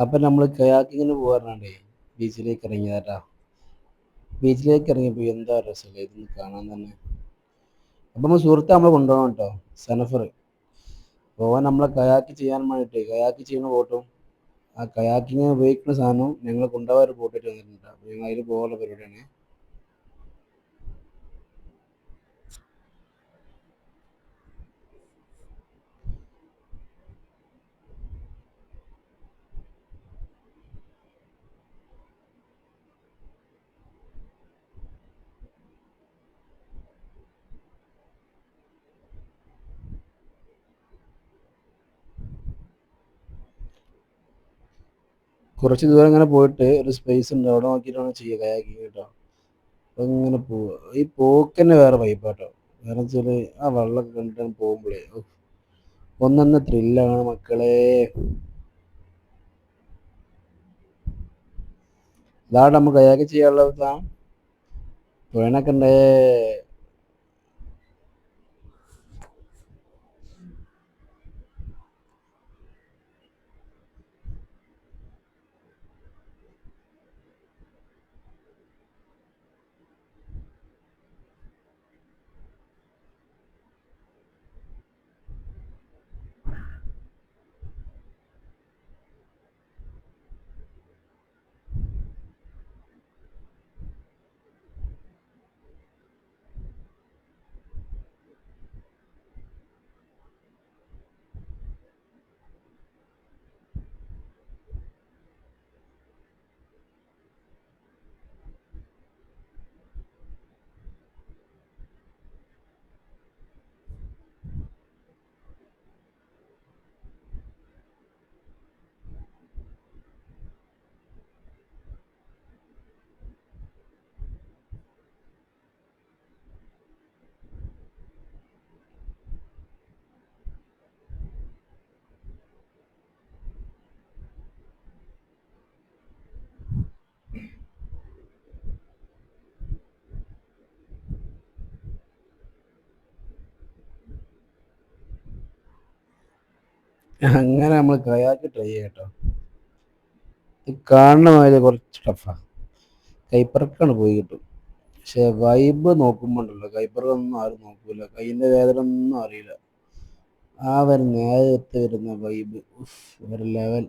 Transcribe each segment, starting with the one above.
അപ്പം നമ്മൾ കയാക്കിങ്ങിന് പോകാറുണ്ടേ ബീച്ചിലേക്ക് ഇറങ്ങിയതാട്ടാ. ബീച്ചിലേക്ക് ഇറങ്ങിയപ്പോൾ എന്താ രസമല്ലേ ഇതൊന്ന് കാണാൻ തന്നെ. അപ്പം നമ്മൾ സുഹൃത്തെ നമ്മളെ കൊണ്ടുപോകണം കേട്ടോ, സനഫർ. പോകാൻ നമ്മളെ കയാക്ക് ചെയ്യാൻ വേണ്ടിയിട്ട് കയാക്ക് ചെയ്യുന്ന ബോട്ടും ആ കയാക്കിങ് ഉപയോഗിക്കുന്ന സാധനവും ഞങ്ങൾ കൊണ്ടുപോകാൻ ഒരു ബോട്ടായിട്ട് വന്നിട്ടുണ്ട്. അപ്പോൾ ഞങ്ങൾ അതിൽ പോകാനുള്ള പരിപാടിയാണ്. കുറച്ച് ദൂരം ഇങ്ങനെ പോയിട്ട് ഒരു സ്പേസ് ഉണ്ട്, അവിടെ നോക്കിയിട്ടാണ് ചെയ്യുക കയാക്കിങ് കേട്ടോ. അപ്പോൾ ഇങ്ങനെ പോവുക, ഈ പോക്ക് തന്നെ വേറെ വൈബാട്ടോ. കാരണം വെച്ചാൽ ആ വെള്ളമൊക്കെ കണ്ടിട്ടാണ് പോകുമ്പോഴേ ഒന്നൊന്ന് ത്രില്ലാണ് മക്കളെ. അതാണ് നമുക്ക് കയാക്ക് ചെയ്യാനുള്ള സാധനം, വേണൊക്കെ ഉണ്ടേ. അങ്ങനെ നമ്മൾ കയാക്ക് ട്രൈ ചെയ്യാം കേട്ടോ. ഇത് കാണുന്ന മാതിരി കുറച്ച് ടഫാണ്, കൈപ്പറക്കാണ് പോയി കിട്ടും. പക്ഷെ വൈബ് നോക്കുമ്പോൾ ഉണ്ടല്ലോ, കൈപ്പറക്കൊന്നും ആരും നോക്കൂല, കൈയിൻ്റെ വേദന ഒന്നും അറിയില്ല. ആ ഒരു നേരത്ത് വരുന്ന വൈബ് ഒരു ലെവൽ.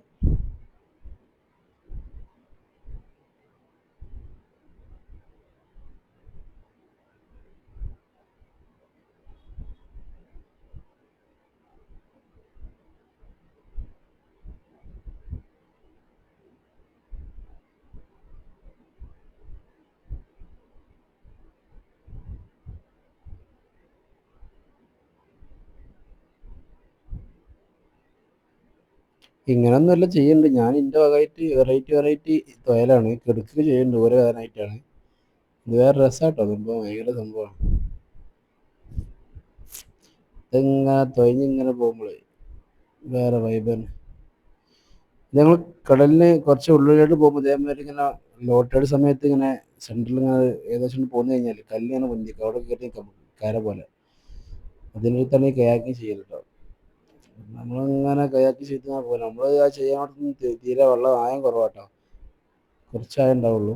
ഇങ്ങനൊന്നുമല്ല ചെയ്യുന്നുണ്ട് ഞാൻ, എൻ്റെ വകമായിട്ട് വെറൈറ്റി വെറൈറ്റി തൊയലാണ് കിടക്കുക ചെയ്യുന്നുണ്ട് ഓരോ കാരണമായിട്ടാണ്. ഇത് വേറെ രസമാട്ടോ, സംഭവം ഭയങ്കര സംഭവമാണ്. ഇതിങ്ങനെ തൊഴിഞ്ഞിങ്ങനെ പോകുമ്പോഴേ വേറെ വൈബ് തന്നെ. ഞങ്ങൾ കടലിന് കുറച്ച് ഉള്ളിലോട്ട് പോകുമ്പോൾ ഇതേമാതിരി ഇങ്ങനെ ലോട്ടറി സമയത്ത് ഇങ്ങനെ സെൻറ്ററിൽ ഇങ്ങനെ ഏകദേശം പോന്നു കഴിഞ്ഞാൽ കല്ലിങ്ങനെ പൊന്തിക്കും, അവിടെ കയറി കര പോലെ അതിൻ്റെ തന്നെ കയാക്കിങ് ചെയ്യലുണ്ടോ. നമ്മളിങ്ങനെ കയാക്കി ചെയ്താൽ പോലെ നമ്മൾ ആ ചെയ്യാൻ തീരെ വെള്ളം ആയം കുറവാട്ടോ, കുറച്ചായം ഉണ്ടാവുള്ളൂ.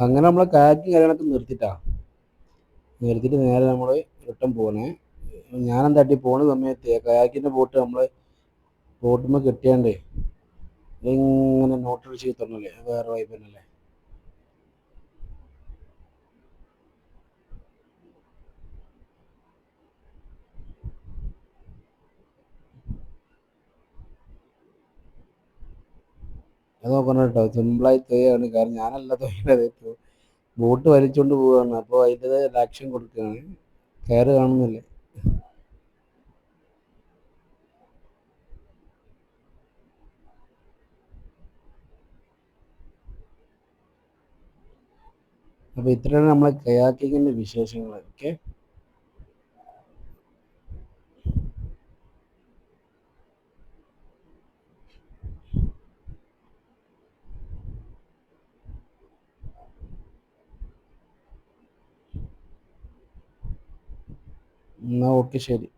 അങ്ങനെ നമ്മളെ കയാക്കിങ് കാര്യങ്ങളൊക്കെ നിർത്തിയിട്ട് നേരെ നമ്മൾ റിട്ടേൺ പോകണേ. ഞാനെന്താട്ടി പോണ സമയത്ത് കയാക്കിൻ്റെ ബോട്ട് നമ്മൾ ബോട്ടുമ്മ കെട്ടിയാണ്ടേ ഇങ്ങനെ നോട്ടടിച്ച് തന്നല്ലേ, വേറെ വൈബ് തന്നെയല്ലേ. അത് നോക്കണം കേട്ടോ, സിമ്പിളായി തൊയ്യാണ്, കാരണം ഞാനല്ല തൊയ്യണത്, ബോട്ട് വലിച്ചുകൊണ്ട് പോവുകയാണ്, അപ്പോൾ അതിൻ്റെതായ ആക്ഷൻ കൊടുക്കുകയാണ്. കയറ് കാണുന്നില്ലേ. അപ്പോൾ ഇത്രയാണ് നമ്മളെ കയാക്കിങ്ങിൻ്റെ വിശേഷങ്ങൾ. ഓക്കെ. എന്നാൽ ഓക്കെ, ശരി.